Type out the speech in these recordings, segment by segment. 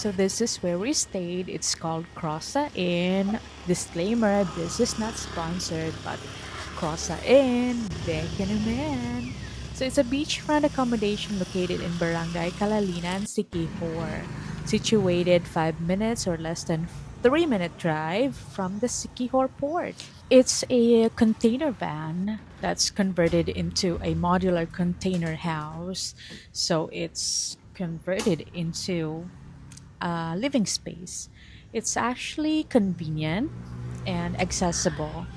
So this is where we stayed. It's called Crossa Inn. Disclaimer, this is not sponsored, but Crossa Inn, beg naman. So it's a beachfront accommodation located in Barangay Calalinan, Siquijor, situated 5 minutes or less than 3-minute drive from the Siquijor port. It's a container van that's converted into a modular container house. So it's converted into living space. It's actually convenient and accessible.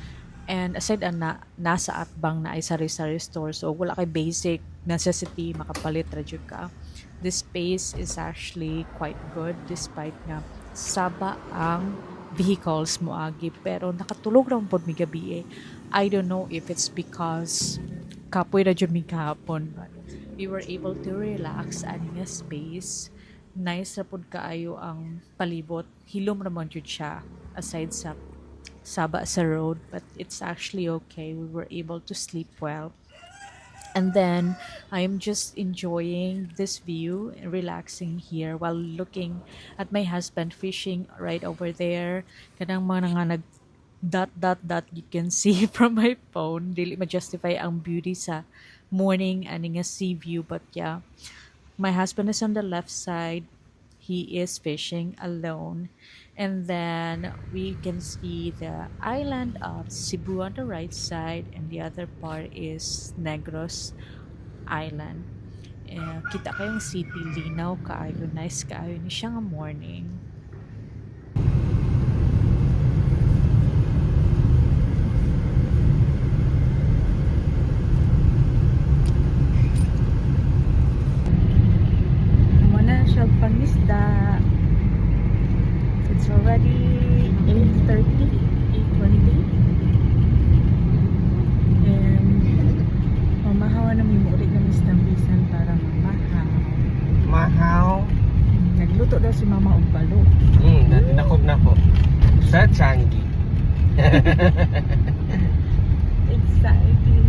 And aside na nasa atbang na ay sari-sari store, so wala kay basic necessity makapalit ra jud ka. This space is actually quite good despite nga saba ang vehicles mo agi pero nakatulog ra pod mi gabi eh. I don't know if it's because kapoy ra jud mi kahapon, but we were able to relax aning nga space. Nice ra pod kaayo ang palibot. Hilom ra man jud siya aside sa saba sa road, but it's actually okay. We were able to sleep well. And then I'm just enjoying this view and relaxing here while looking at my husband fishing right over there. Kanang mga nga nag dot you can see from my phone. Dili ma-justify ang beauty sa morning and nga sea view, but yeah. My husband is on the left side. He is fishing alone. And then we can see the island of Cebu on the right side, and the other part is Negros Island. Kita kayong city, linaw kaayo, nice kaayo ni siya nga morning. Muna siya pangisda. It's already 8:30, 8:20. And mamahaw na may mulit na mistambisan para mamahaw. Mahaw. Nagluto daw si mama og balo. Nakob na po. Sa Changi. Exciting.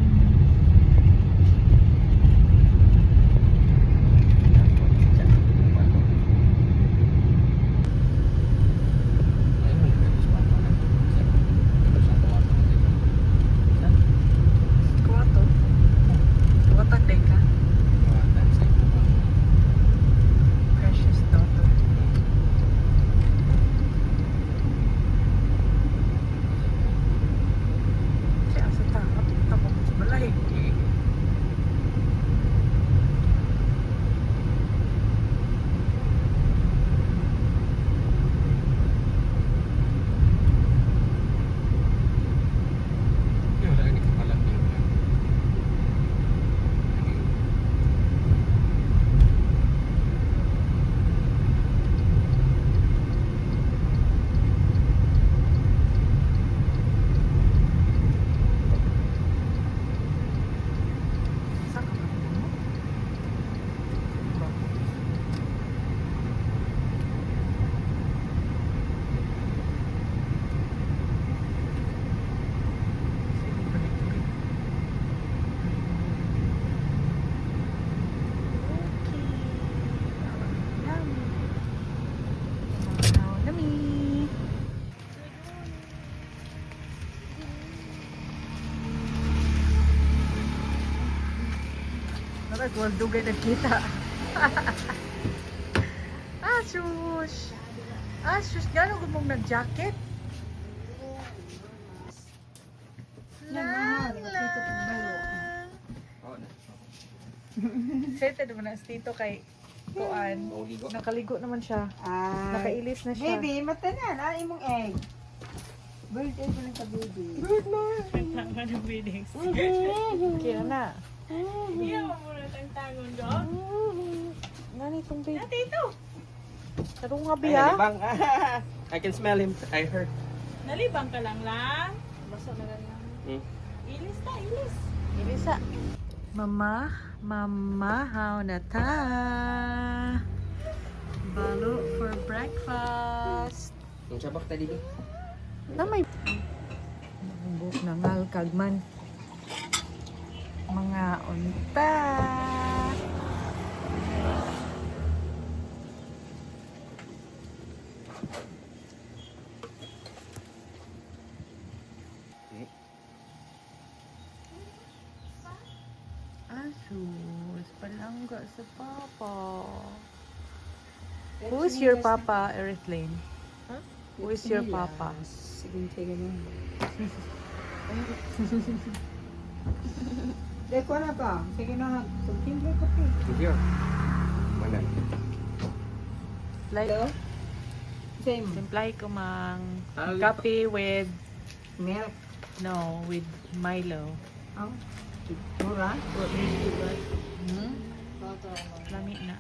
Kuwato. Kuwatak day ka. Precious daughter. Siya sa takot. Takot sa balay. Saan ka ba? Wal dugay nagkita. Sus! Sus, gano'n kung mong nag-jacket? Lang, lang. Excited naman na dito kay Kuan. Nakaligo naman siya. Nakailis na siya. Baby, matanan. Imong egg. Bird egg lang ka, baby. Good morning. Tama ng feelings. Kaya na. Hindi mo muna tang tangon doon. Nani itong babe? Ate ito. Tarong nga biya? Bang. I can smell him. I heard. Nalibang ka lang. Basta na lang. Ilis ta, ilis. Ilisa. Mama, mamahaw na ta. Balo for breakfast. Ang sabak tadi di. Na may buhok na ngalkag man. Mga unta. sa papa. Who is your papa, Erithlane? Huh? Who is your papa? Sige, sige mo. Deko na ka. Sige na. Tumtimple ko pa. Sige. Mana? Like, Hello? Same. simplay ko mang Ah, coffee with, Milk. no, with Milo. Oh. Mura? Hmm? Lami na.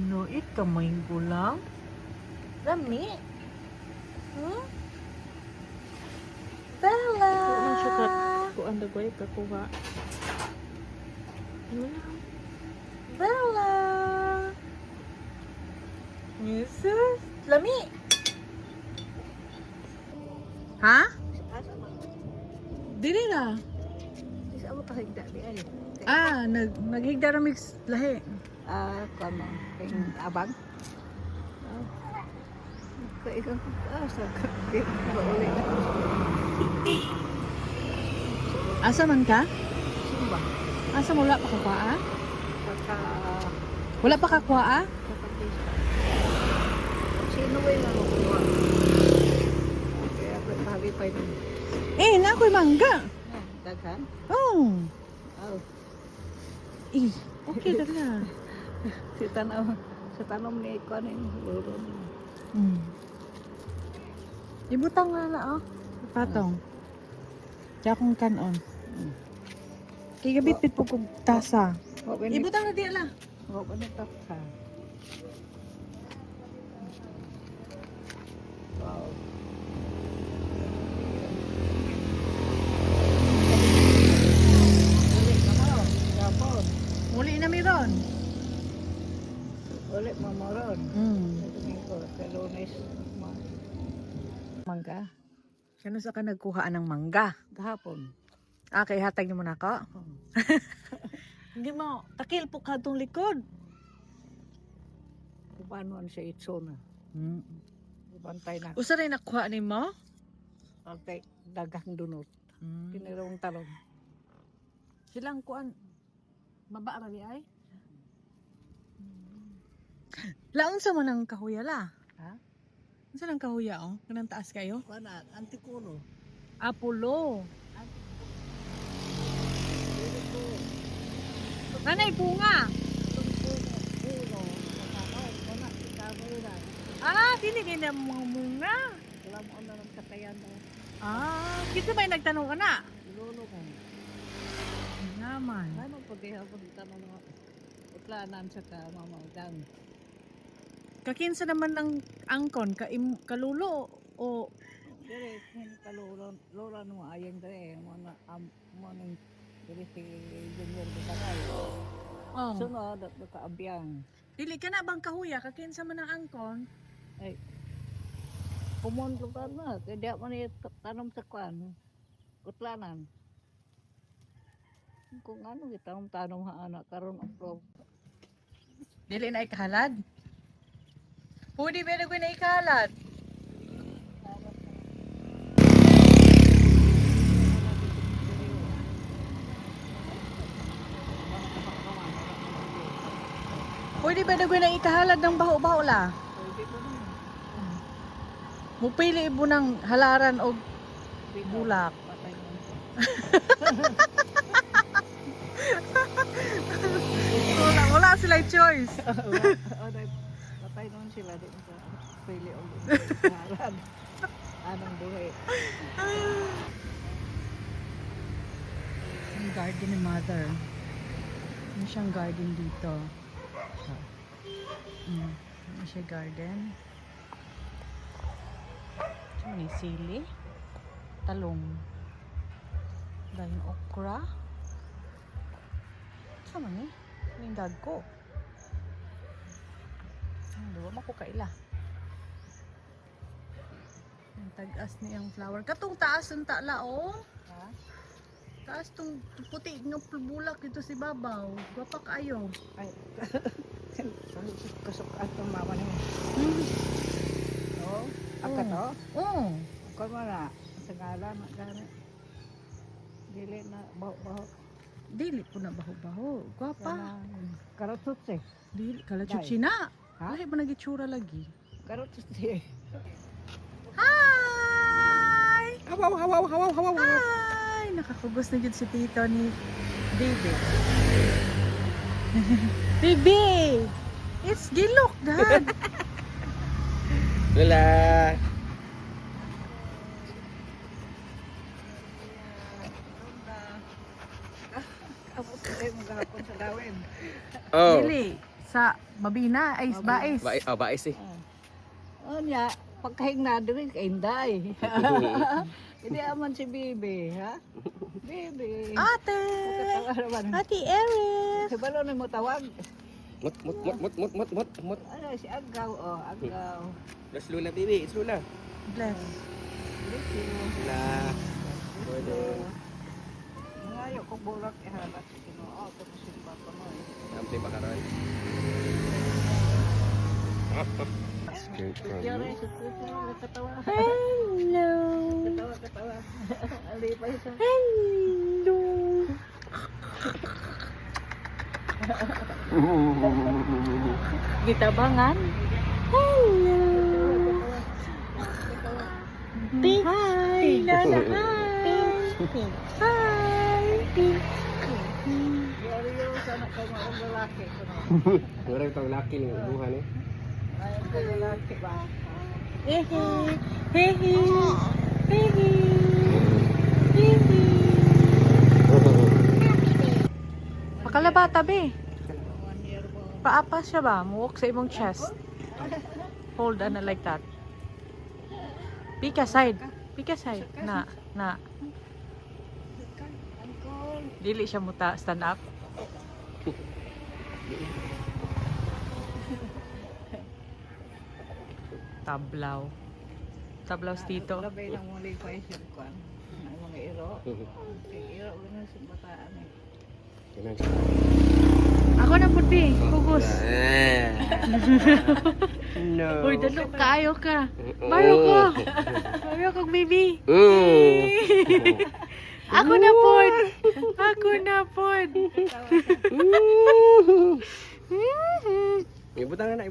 No, ito may gulang. Lami. Huh? Bella! Kuan siya ka. Kuan dagoy kakuha. Bella! Jesus! Lami! Ha? Dili na. Isa mo tahigda di ay. Naghigda na mix lahi. Kamo. Kayong abang. Kailan ko sa uli na. Asa man ka? Simba. Asa mo wala pa kakwaa? Pagka Wala pa kakwaa? sino ba yung nakukuha? Kaya ako sabi pa yun. Na ako'y mangga. Daghan? Oh. Oh. Okay dala. Sa tanom ni ko ano yung luro. Ibutang na na oh. Patong. Kaya akong kanon. Kaya gabit-bit po kong tasa. Ibutang na di ala. Huwag ko na tapsa. Wow. Ulit na mo. Yapon. Muli na meron. Ulit mo mo ron. Sa Domingo, sa Lunes. Mangga. Kano sa ka nagkuhaan ng mangga? Gahapon. Kay hatag niyo mo na ako? Hindi mo. Takil po ka itong likod. Paano siya itsuna? Ibantay na. Usa rin nakuha ni mo? Pagkay dagang dunot. Pinirong talon. Silang kuan. Baba ra di ay? Laon sa mo ng kahuya la? Ha? Unsa nang kahuya oh? Kanang taas kayo? Pana, antikulo. Apolo. Nanay bunga. Ulo. Nakakaw. Mana, ikamulan. Dili din na mga bunga. Alam mo na ng katayan mo. Kita may nagtanong ka na? Lolo mo. Naman. Ano pag ihapon tanong mo? Uplanan sa kamamagang. Kakinsa naman ng angkon? Kalulo o... Dire, kalolo. Lola nung ayang dire. Mo nang dire si Junior Bukakay. Oh. Sunod at nakaabiyang. Dili ka na bang kahuya? Kakinsa man ng angkon? Pumunto ka na. Kaya di ako niya tanong sa kwan. Utlanan. Kung ano kita ang tanong ha anak karon of Dili na ikahalad? Pwede ba na na ikahalad? Pwede ba na ikahalad ng baho-baho la? pwede ko na. Mupili mo ng halaran o bulak. Patay mo. Wala sila choice. Patay naman sila din sa pili o haran. Anong buhay. Ang garden ni mother. Ano siyang garden dito? Ano siya garden? Ito ni sili. Talong. Dahil okra. Sama ni. Ning dagko. Duwa man ko kaila. Ang tagas ni ang flower. Katong taas ng tala oh. Ha? Taas tong puti ng bulak dito si babaw. Gwapa kaayo. Ay, kasukaan itong mama niyo. Oo, ako to. Oo. Ako mo na, sa ngala na gano'n. Dili na, baho-baho. Dili po na baho-baho. Gwapa. Karotot eh. Dili kalachut Dai. sina. Ha? Lahi ba nagitsura lagi? Karotot eh. Hi! Hawaw, hawaw, hawaw, hawaw. Hi! Nakakubos na dyan si tito ni Baby. Baby! It's Gilok, Dad! Lula. Abot ko kayo maghapon sa gawin. Oh. Dili. Sa Mabina, ay Bais. Bais eh. O niya, pagkahing na doon, kainday. Hindi aman si Bibi, ha? Bibi. Ate! Katawa naman. Ate Erin! Sa balon mo tawag. Mut. Ano, si Agaw, oh, Agaw. That's Lula, baby. It's Lula. Bless. Thank you. Lula. Ngayon, kung bulak, iharap. Ginoo, ito si Papa mo. Sampai bakaran. Yari, katawa. Hello! Katawa. Alipay sa... Hello! Gitabangan? Hello! Pink! Hi! Nana, hi! Hi! Yari yun, sana kayo mga lalaki. Wala itong laki ng buhan eh. Ayaw kayo lalaki ba? Hehe! Hehe! Hehe! Hehe! Pakalabata, be. 1 year mo. Paapa siya ba? Muwak sa imong chest. Hold on like that. Peek aside. Peek aside. Na. Uncle. Dili siya muta. Stand up. Tablaw. Tablaw si Tito. Labay ng muli pa isip ko. Ang mga iro. Kay iro, gano'n sa bataan eh. Ako na puti. Hugos. No. Uy, dalo kayo ka. Mayo ko. Mayo kong baby. Ako na pod. Ako na pod. Ibutan na.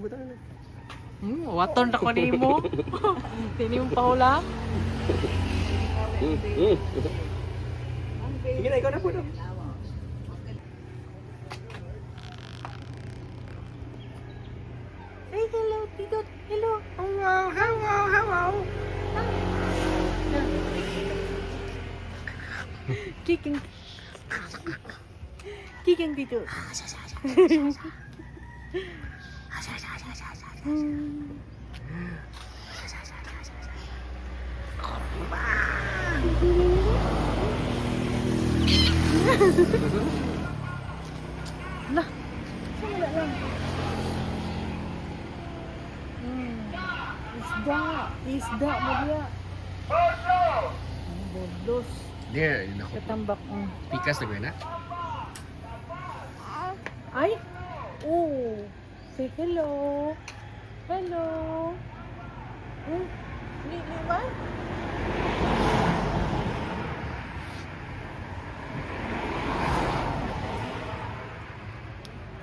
Waton na ko nimo. Tini mo paula. Sige na, ikaw na po. Say hello, Tito. Hello. Hello. Kicking. Kicking Tito. Lah. Wala lang. Isda mo dia. Bodos. There, nako. Katambak mo. Pikas na na. Ay! Oh! Say hello! Hello! Lili ba?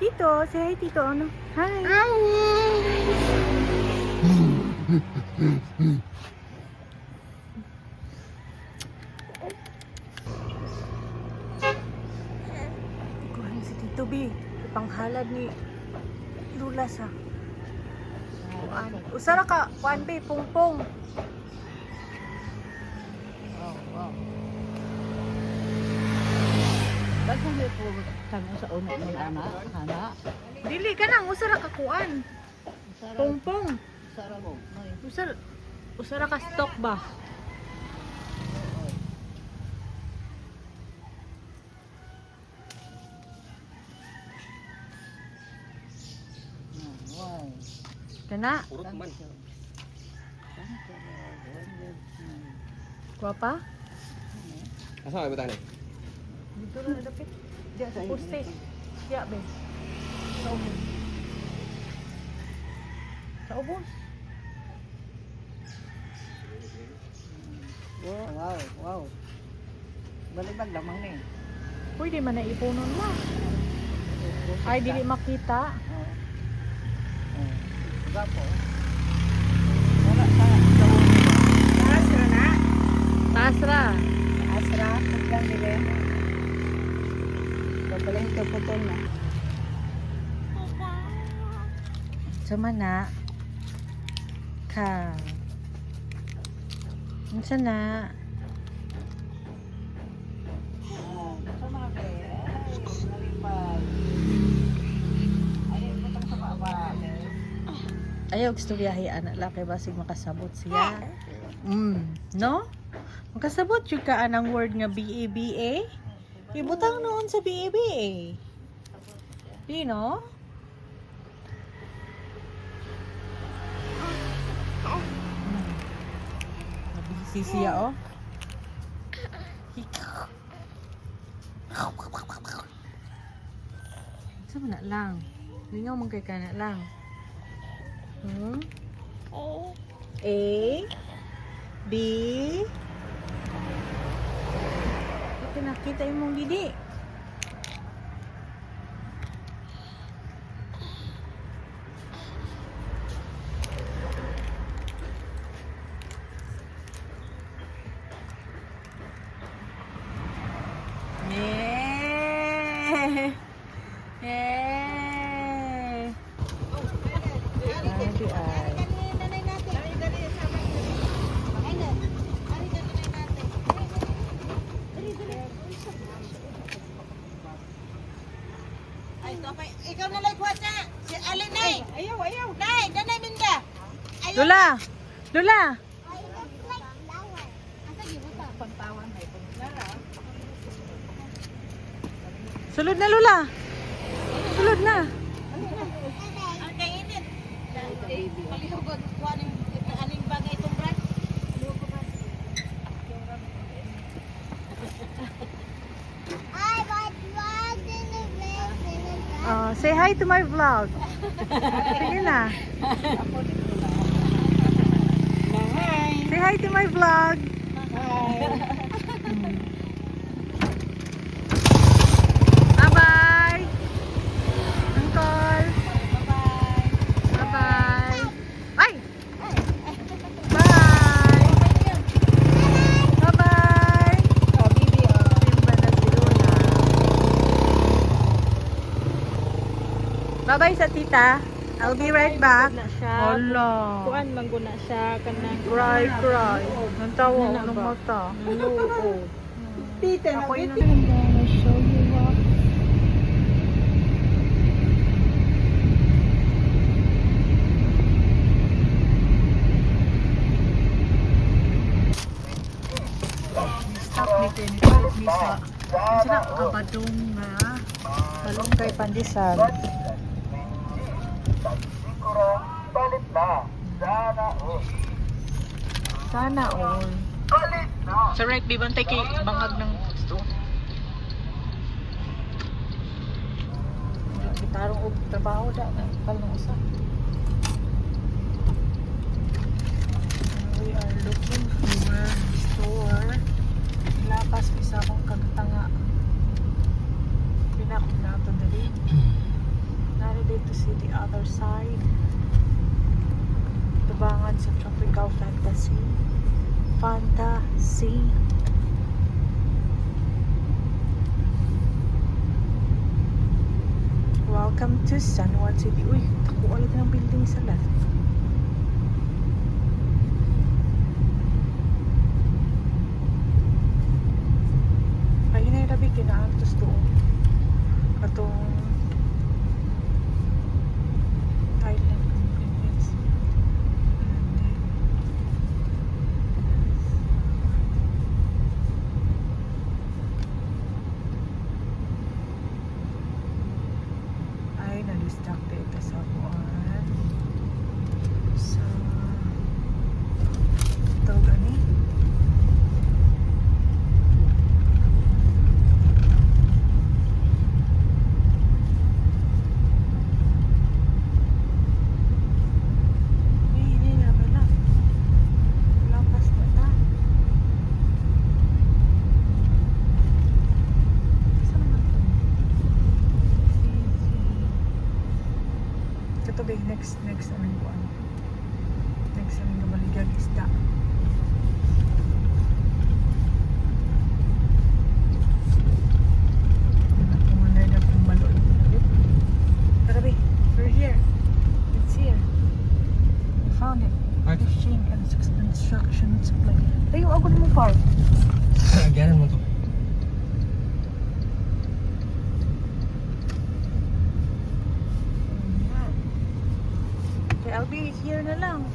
Tito! Say hi, Tito. Ano? Hi! Kuhan si Tito B. Panghalad ni Lula sa kuan. Usara ka, kuan B, pungpong. Wow. Bago may po kami sa unang ng anak, hana. Dili ka nang, usara ka kuan. Pungpong. Sara mo. Usara ka stock ba? Kana? Purot man. Kuha pa? Asa ka ibutan eh? Dito na dapit. Diya sa poste. Diya be. Sa ubos. Sa ubos. Wow, wow. Balibag lamang ni. Pwede man na ipunon mo. Ay, dili makita. Oh. Oh. Gapo. Wala sa gawin. Asra na. Tasra. Asra. Kagyan nila. Kapaling ito putol na. Sama na. Ka. Unsa na? Oh. Sama ka. Nalipad. Ayaw mo tang sa baba. Ayaw gusto biyahe anak lang kay basig makasabot siya. No? Makasabot yung ka anang word nga BABA? Ibutang noon sa BABA. Di no? Nabisi siya oh. Sama na lang. Lingaw mong kay kana lang. A B Ito nakita imong didi. Yeah. Yeah. Grabe ay. Ikaw na lang kuha na. Si Alin, Nay. Ayaw. Nay, danay minda. Lula! Lula! Sulod na Lula! Sulod na! Ang kainit. Palihugod. Kuha ng aling bagay itong brad. Say hi to my vlog. Sige na. Say hi to my vlog. Bye-bye. Uncle. Bye-bye. Bye. Bye. Bye-bye. Simba na si Lola. Bye-bye sa tita. I'll be right back. Na siya. Hala. Kuan mangguna siya kanang Cry. Ang tawa ko ng mata. Tita, Ako yun nabiti. ang gonna show you up. Stop ni Pinipit ni sa sila kabadong nga balong kay Pandisan. Sana all. Sa right, bibantay kay bangag ng gusto. Gitarong og trabaho da na kalong usa. We are looking for store. Lapas bisa akong kagtanga. Pinakot na ito dali. Nari to see the other side. Tubangan sa tropical fantasy. Fantasy. Welcome to San Juan City. Uy, takuha ulit ng building sa left. Ay, hinahirabi kinaantos doon. Katong Thailand convenience. Ay, na-distract ito sa buwan. Ito ba next anong kuan? Next anong gabaligag isda. Kumanay na kung maloy. Tara be, we're here. It's here. We found it. Ay, Fishing and construction supply. Tayo ako na mo park. lagyanan mo to. Okay, I'll be here na lang.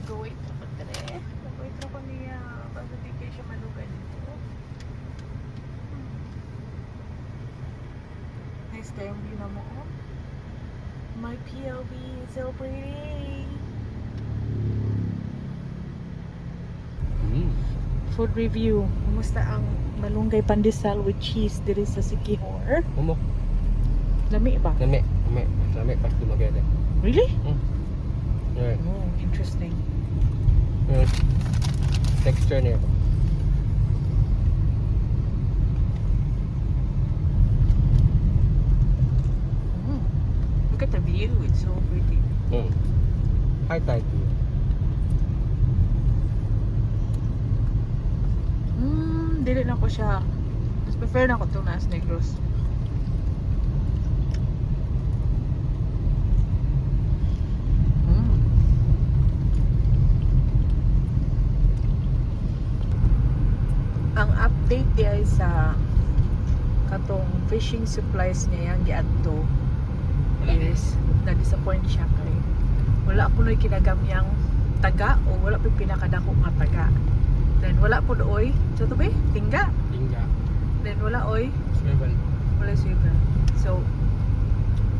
Gawin ko pa tere. Gawin ko pa niya. Bago di kayo siya malugan dito. Nice tayo yung view na mo. Oh. My POV is so pretty. Food review. Kumusta ang malunggay pandesal with cheese diri sa Siquijor? Umok. Lami ba? Lami. Pas lumagay na. Really? Alright. Oh, interesting. Texture niya. Look at the view. It's so pretty. High tide view. Dili na ko siya. Mas prefer na ko itong Nas Negros. Ang update diya sa katong fishing supplies niya yung giadto is na-disappoint siya kay wala po na kinagamyang taga o wala po pinakadako nga taga. Then wala po dooy sa to ba? Tingga. Tingga. Then wala oy, Swivel. wala swivel. So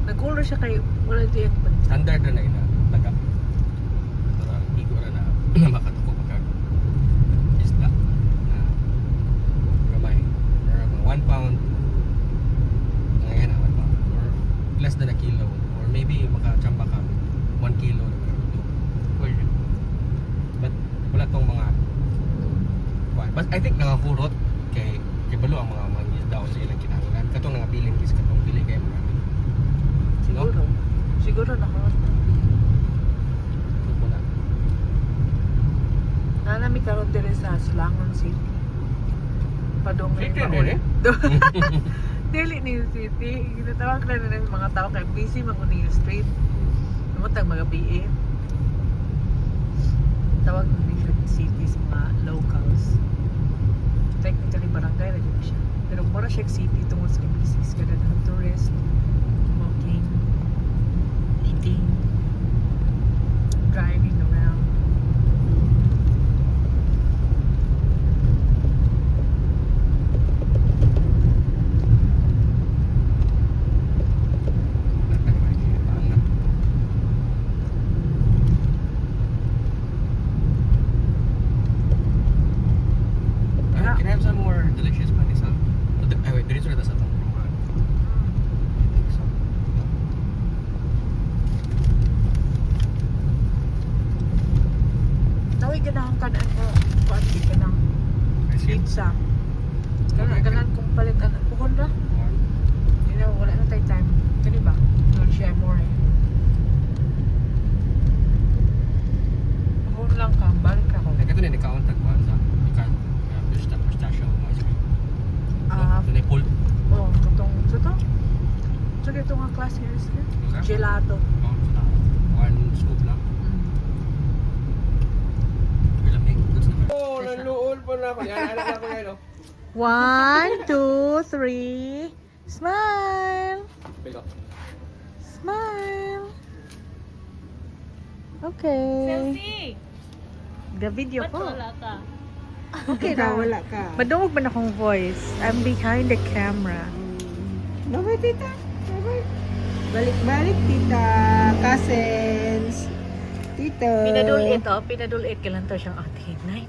nag-order siya kay wala ito yung Standard na ina. Taga. Para higo na makatuko pagkag isda. Na gamay. Or mga 1 pound. Ngayon na 1 pound. Or less than a kilo. Or maybe makachamba ka 1 kilo. But wala tong mga but I think nakakurot kay balo ang mga isda o sa ilang kinahanglan. Katong nangabiling is katong bili kay mga siguro. Siguro na hot. wala. Nanami karon dire sa Silangan City. Padong City din eh? Dili ni City. Ginatawag na ng mga tao kay busy maguni yung street. Namutang mga BA. Tawag na nila city sa mga locals. Technically barangay na dito siya. Pero mura siya city tungkol sa business. Kada ng tourist, walking, eating, driving around. Can I have some more delicious pandesal? Wait, there is already sa itong rumahan. I think so. Naway ganahan ka na ako. Pati ka ng Ice cream? pizza. Ganahan kong palitan. Puhon ra. Or Hindi na, wala na tayo time. Kani ba? Don't share more eh. Puhon lang ka. Balik ka ko. like ito na nikaon tagpuan sa pistachio ice cream. Ah, Ito na pulled. oh, itong, ito to? So, ito nga klase ng ice cream. Gelato. Oh, so one scoop lang. Lamig. Goods na. Oh, naluol pa na ako. Yan, anak na ako yan, no? 1, 2, 3. Smile! Pick up. Smile! Okay. Selfie! Ga-video Ba't ko. wala ka? Okay na. Wala ka. Madungog ba na akong voice? I'm behind the camera. Babay, tita. Babay. Balik-balik, tita. Cousins. Tito. Pinadulit oh. Pinadulit ka lang to siyang ate. Nay.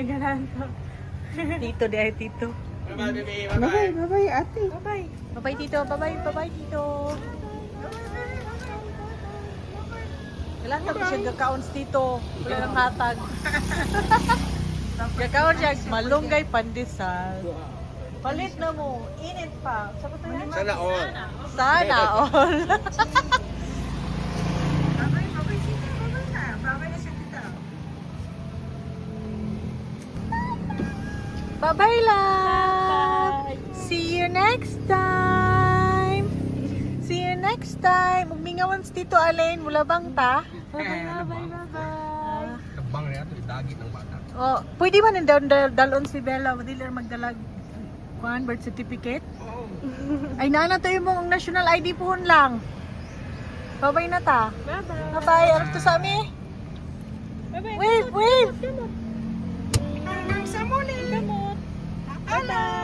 Ganan ko. Tito di ay tito. Bye-bye, bye-bye, ate. Bye-bye. Bye-bye, tito. Bye-bye, bye-bye, tito. Kailangan ko siya gakaons dito. Wala nang hatag. Gakaon siya, malunggay pandesal. Palit na mo. Init pa. Sabi ko yan. Sana all. Sana all. Bye-bye, love. See you next time. See you next time. Umingawan si Tito Alain. Mula bang ta? Bye-bye, bye-bye. Kabang na ito, dagit ng bata. Oh, pwede man dalon si Bella. Madili lang magdalag kuan birth certificate. Ay nana tayo mong national ID pohon lang. Bye-bye na ta. Bye-bye. Bye-bye. Ano to sa amin? Bye-bye. Wave, wave. Kamot. Bye-bye.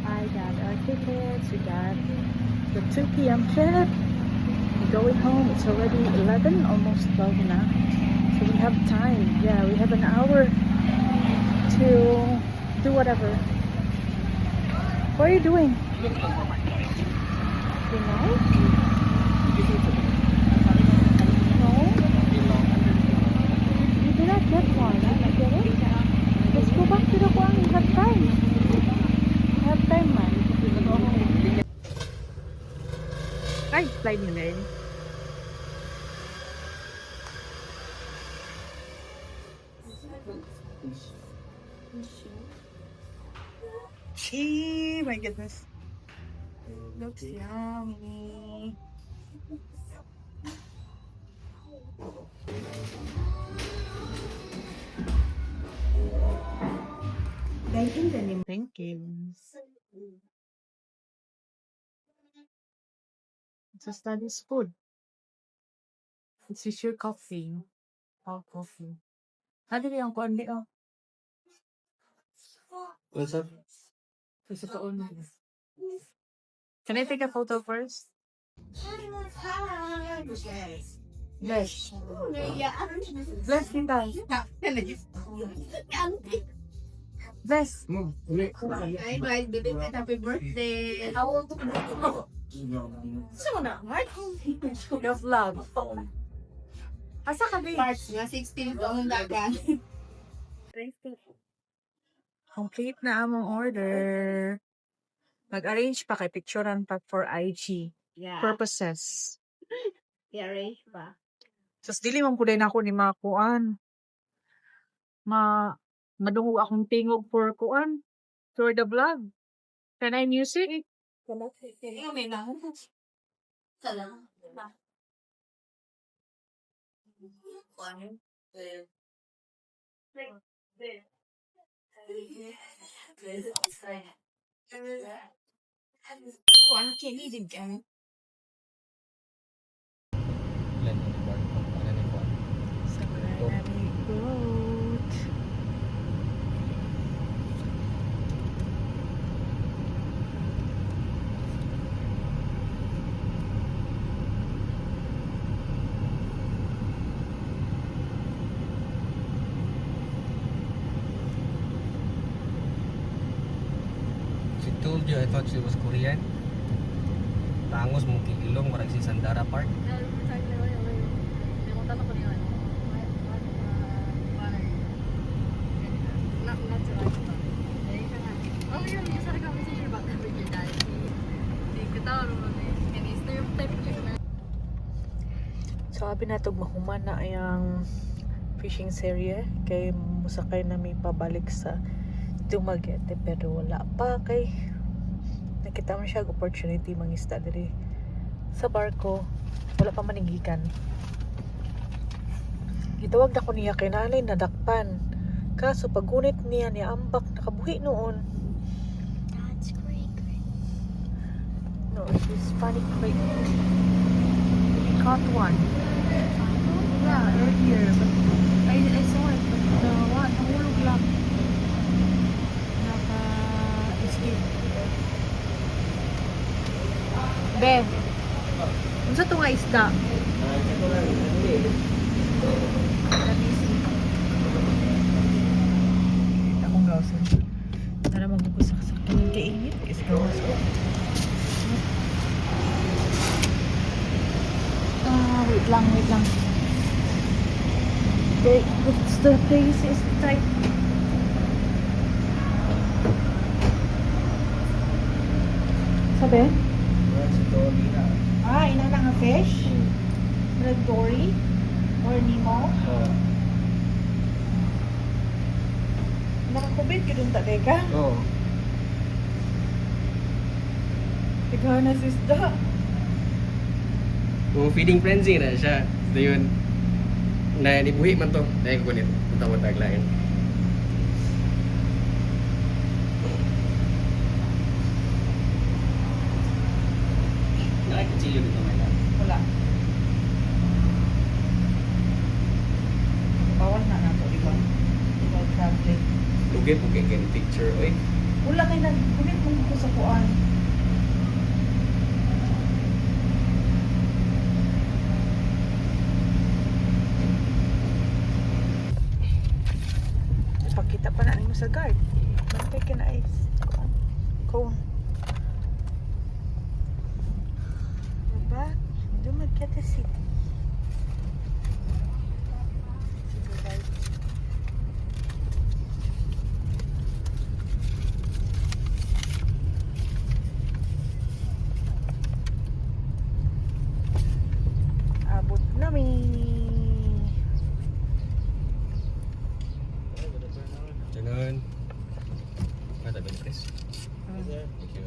I got our tickets. We got the 2 p.m. trip. We're going home. It's already 11, almost 12 now. So we have time. Yeah, we have an hour to do whatever. What are you doing? You know? No? You did not get one. I get it. Let's go back to the one. We have time. We have time, man. Ay, flight nila yun. Gee, my goodness. Looks yummy. Thank you. It's a study's food. It's just your coffee. All coffee. Ano yung kundi oh? What's up? Gusto ko ulit. Can I take a photo first? Bless. Bless kita. Bless. Happy birthday. Love, love. Asa ka, babe? March nga 16 ang dagan. Complete na among order. Mag-arrange pa kay picturean pa for IG Yeah. purposes. I-arrange pa. Sus dili man pud na ako ni mga kuan. Madungog akong tingog for kuan for the vlog. Can I music? Ikaw may lang. Salang. Ilan yung bar? Ilan yung bar? Sa Miami Boat. She told you I thought she was Korean. Tangos mong kililong, marag si Sandara Park. So abi natog mahuman na ayang fishing serye kay musakay na may pabalik sa Dumaguete pero wala pa kay nakita mo siya opportunity mangisda diri sa barko wala pa manigikan. Gitawag na ko niya kay nalay nadakpan kaso pagunit niya ni ambak nakabuhi noon. That's great. No, she's funny quick. caught one. Yeah, earlier. But I saw it. But nahulog lang. Naka-escape. Be, unsa to nga isda? Akong gawson. Nara magbubusak sa kanang kainit. Is gawas ko. Wait lang. The place is tight. Sabi? Ina na nga fish? Red dory? Or Nemo? Nakakubit ka dun tagay ka? Oo. Tighan na si isda. Kung feeding frenzy na siya. Ito yun. Na nibuhi man to. Dahil ko kunit. Tawad taglayan. Nakakachilyo dito may lang. Wala. Bawal na nato, di ba? Bawal traveling. Lugay po kay Ken picture. Oy. Wala kayo nag-commit mo ko sa kuan. Ipakita pa na mo sa guard. Bantay ka na ay kuan. Cone. Diba? Medyo magkita city. Sige, guys. Abot namin. Ganun. Mata Beatriz. Thank you.